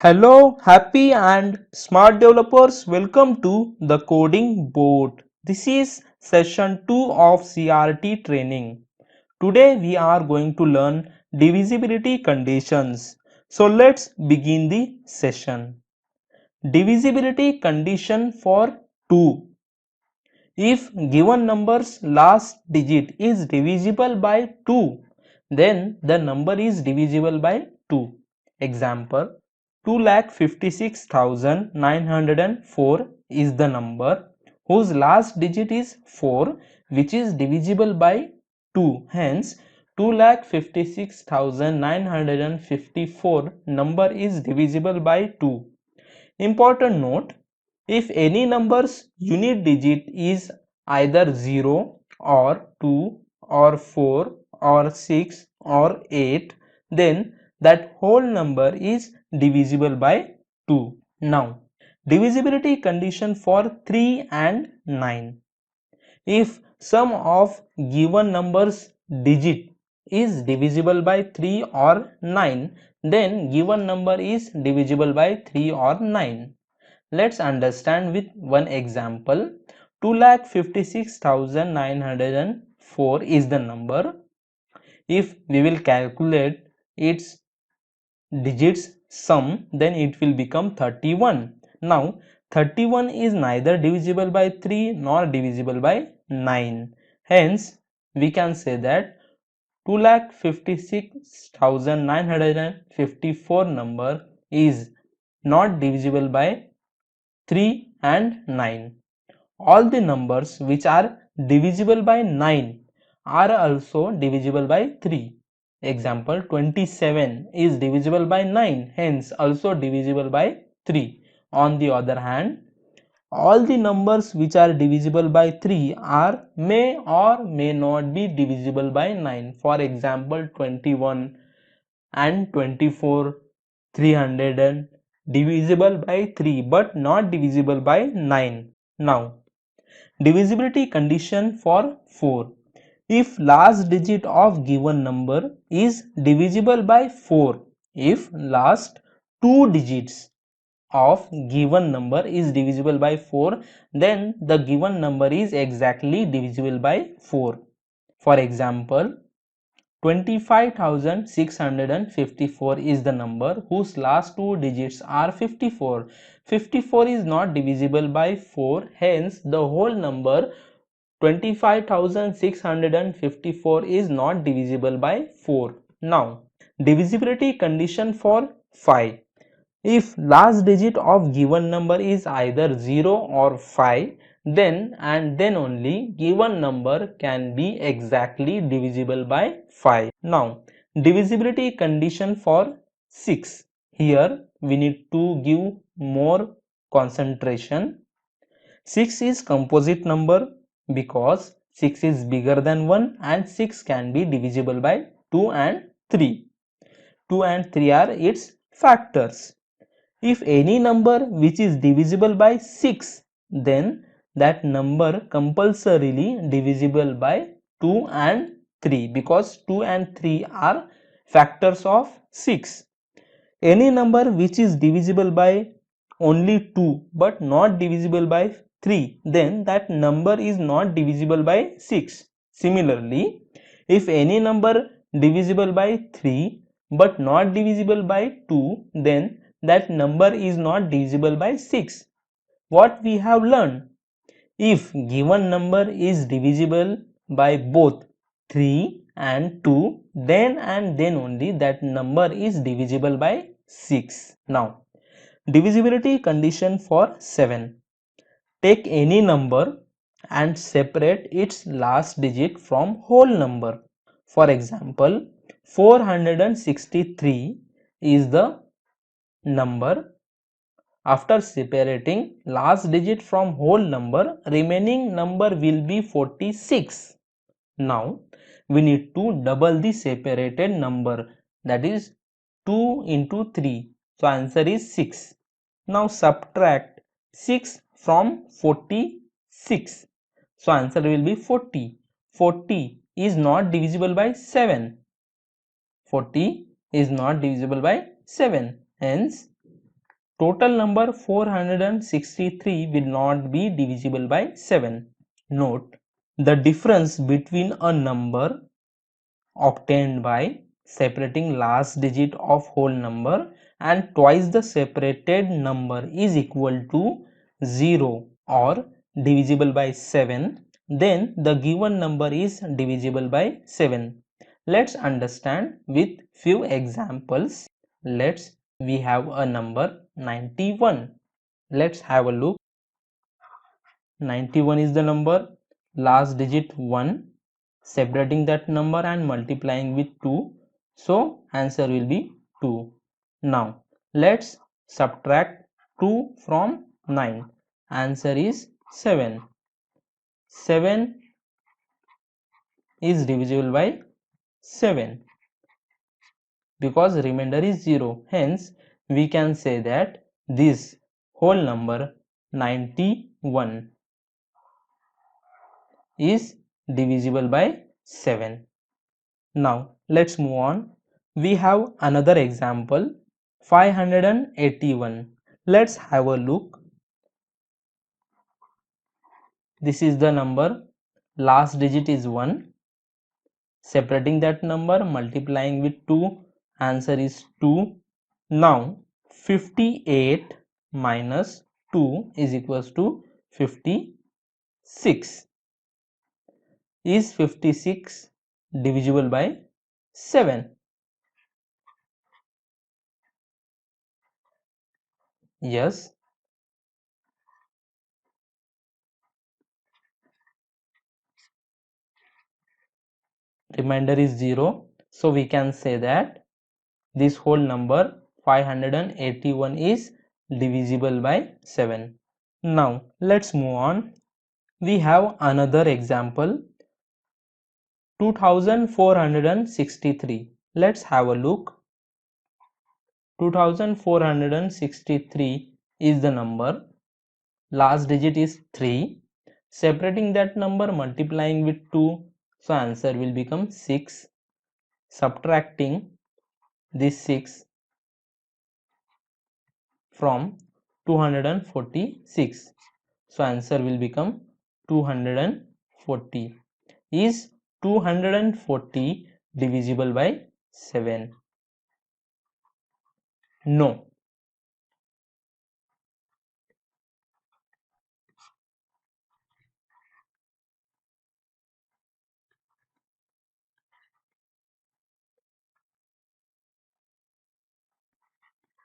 Hello, happy and smart developers. Welcome to the coding board. This is session 2 of CRT training. Today we are going to learn divisibility conditions. So let's begin the session. Divisibility condition for 2. If given number's last digit is divisible by 2, then the number is divisible by 2. Example, 2,56,904 is the number whose last digit is 4, which is divisible by 2. Hence, 2,56,954 number is divisible by 2. Important note, if any number's unit digit is either 0 or 2 or 4 or 6 or 8, then that whole number is divisible by 2. Now, divisibility condition for 3 and 9. If sum of given numbers digit is divisible by 3 or 9, then given number is divisible by 3 or 9. Let's understand with one example. 2,56,904 is the number. If we will calculate its digits sum, then it will become 31. Now 31 is neither divisible by 3 nor divisible by 9. Hence we can say that 2,56,954 number is not divisible by 3 and 9. All the numbers which are divisible by 9 are also divisible by 3. Example, 27 is divisible by 9, hence also divisible by 3. On the other hand, all the numbers which are divisible by 3 are may or may not be divisible by 9. For example, 21 and 24, 300 and divisible by 3 but not divisible by 9. Now, divisibility condition for 4. If last digit of given number is divisible by 4, if last two digits of given number is divisible by 4, then the given number is exactly divisible by 4. For example, 25,654 is the number whose last two digits are 54. 54 is not divisible by 4, hence the whole number 25,654 is not divisible by 4. Now, divisibility condition for 5. If last digit of given number is either 0 or 5, then and then only given number can be exactly divisible by 5. Now, divisibility condition for 6. Here we need to give more concentration. 6 is composite number because 6 is bigger than 1 and 6 can be divisible by 2 and 3. 2 and 3 are its factors. If any number which is divisible by 6, then that number compulsorily divisible by 2 and 3 because 2 and 3 are factors of 6. Any number which is divisible by only 2 but not divisible by 3, then that number is not divisible by 6. Similarly, if any number divisible by 3 but not divisible by 2, then that number is not divisible by 6. What we have learned? If given number is divisible by both 3 and 2, then and then only that number is divisible by 6. Now, divisibility condition for 7. Take any number and separate its last digit from whole number. For example, 463 is the number. After separating last digit from whole number, remaining number will be 46. Now, we need to double the separated number, that is 2 into 3. So, answer is 6. Now, subtract 6 from 46. So, answer will be 40. 40 is not divisible by 7. 40 is not divisible by 7. Hence, total number 463 will not be divisible by 7. Note, the difference between a number obtained by separating last digit of whole number and twice the separated number is equal to 0 or divisible by 7, then the given number is divisible by 7. Let's understand with few examples. We have a number 91. Let's have a look. 91 is the number, last digit 1, separating that number and multiplying with 2, so answer will be 2. Now let's subtract 2 from 9, answer is 7. 7 is divisible by 7 because remainder is 0, hence we can say that this whole number 91 is divisible by 7. Now let's move on. We have another example, 581. Let's have a look. This is the number, last digit is 1, separating that number, multiplying with 2, answer is 2. Now 58 minus 2 is equals to 56. Is 56 divisible by 7? Yes. Remainder is 0, so we can say that this whole number 581 is divisible by 7. Now let's move on. We have another example, 2463. Let's have a look. 2463 is the number, last digit is 3, separating that number, multiplying with 2, so answer will become 6, subtracting this 6 from 246, so answer will become 240. Is 240 divisible by 7? No.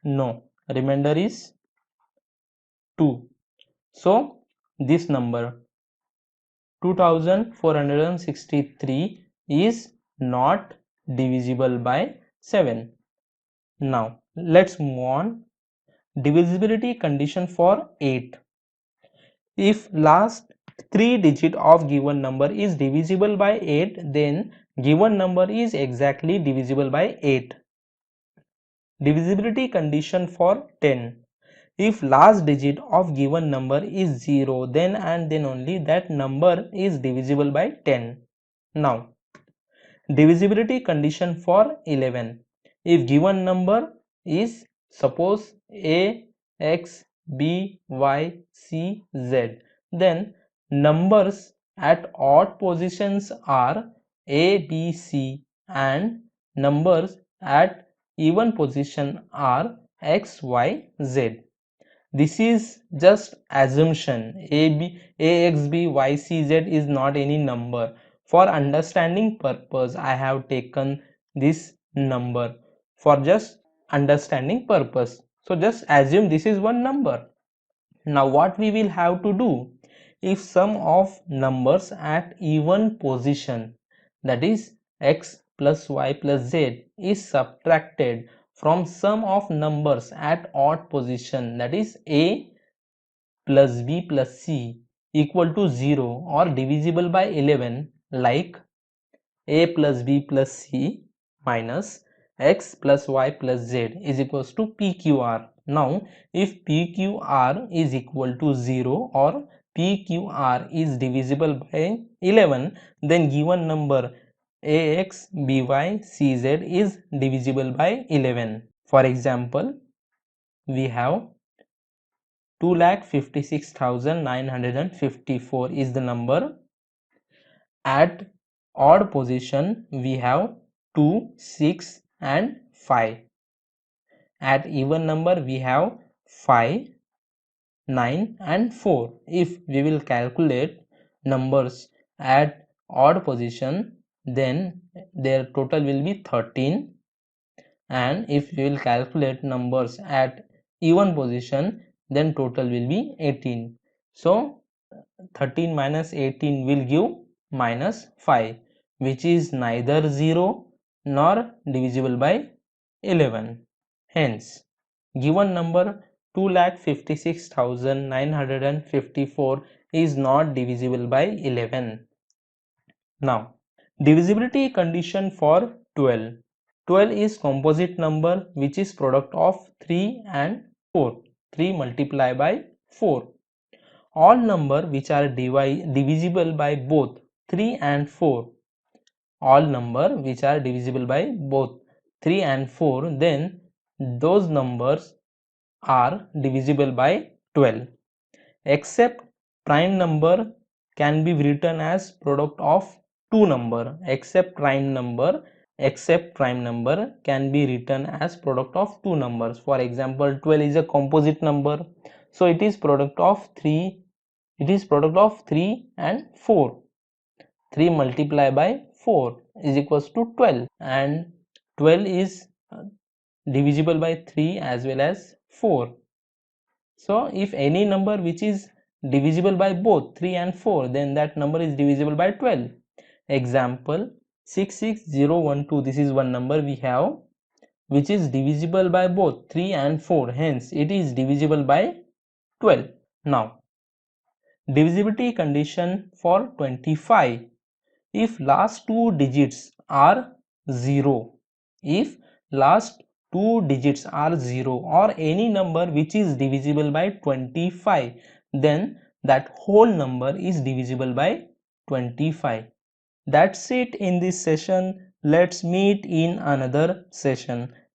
No, remainder is 2. So this number 2463 is not divisible by 7. Now let's move on. Divisibility condition for 8. If last 3 digit of given number is divisible by 8, then given number is exactly divisible by 8. Divisibility condition for 10. If last digit of given number is 0, then and then only that number is divisible by 10. Now divisibility condition for 11. If given number is, suppose a, x, b, y, c, z, then numbers at odd positions are a, b, c, and numbers at even position are x, y, z. This is just assumption. A, x, b, y, c, z is not any number. For understanding purpose, I have taken this number for just understanding purpose. So just assume this is one number. Now what we will have to do? If sum of numbers at even position, that is x plus y plus z, is subtracted from sum of numbers at odd position, that is a plus b plus c, equal to 0 or divisible by 11, like a plus b plus c minus x plus y plus z is equals to pqr. Now if pqr is equal to 0 or pqr is divisible by 11, then given number ax by cz is divisible by 11. For example, we have 2,56,954 is the number. At odd position we have 2, 6 and 5. At even number we have 5, 9 and 4. If we will calculate numbers at odd position, then their total will be 13, and if we will calculate numbers at even position, then total will be 18. So 13 minus 18 will give minus 5, which is neither 0 nor divisible by 11. Hence, given number 2,56,954 is not divisible by 11. Now, divisibility condition for 12. 12 is composite number which is product of 3 and 4. 3 multiplied by 4. All number which are divisible by both 3 and 4. All number which are divisible by both 3 and 4, then those numbers are divisible by 12, except prime number can be written as product of two number. Except prime number can be written as product of two numbers. For example, 12 is a composite number, so it is product of 3 and 4. 3 multiplied by 4 is equals to 12, and 12 is divisible by 3 as well as 4. So if any number which is divisible by both 3 and 4, then that number is divisible by 12. Example 66012, this is one number we have which is divisible by both 3 and 4, hence it is divisible by 12. Now, divisibility condition for 25. If last two digits are 0, if last two digits are 0 or any number which is divisible by 25, then that whole number is divisible by 25. That's it in this session. Let's meet in another session.